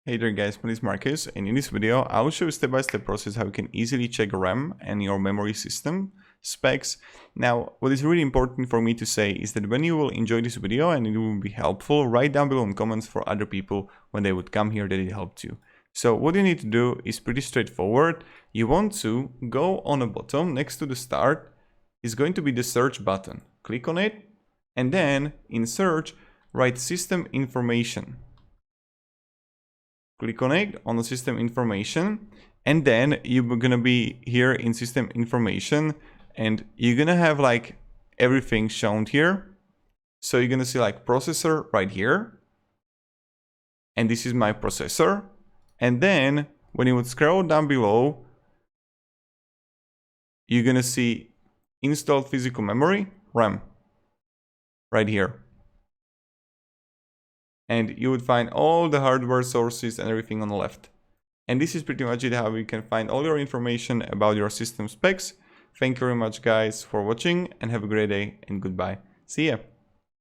Hey there guys, my name is Marcus, and in this video I will show you step-by-step process how you can easily check RAM and your memory system specs. Now, what is really important for me to say is that when you will enjoy this video and it will be helpful, write down below in comments for other people when they would come here that it helped you. So what you need to do is pretty straightforward. You want to go on a bottom next to the start is going to be the search button. Click on it and then in search write system information. Click on it on the system information, and then you're gonna be here in system information and you're gonna have like everything shown here. So you're gonna see like processor right here, and this is my processor. And then when you would scroll down below, you're gonna see installed physical memory, RAM, right here. And you would find all the hardware sources and everything on the left. And this is pretty much it, how you can find all your information about your system specs. Thank you very much guys for watching, and have a great day and goodbye. See ya.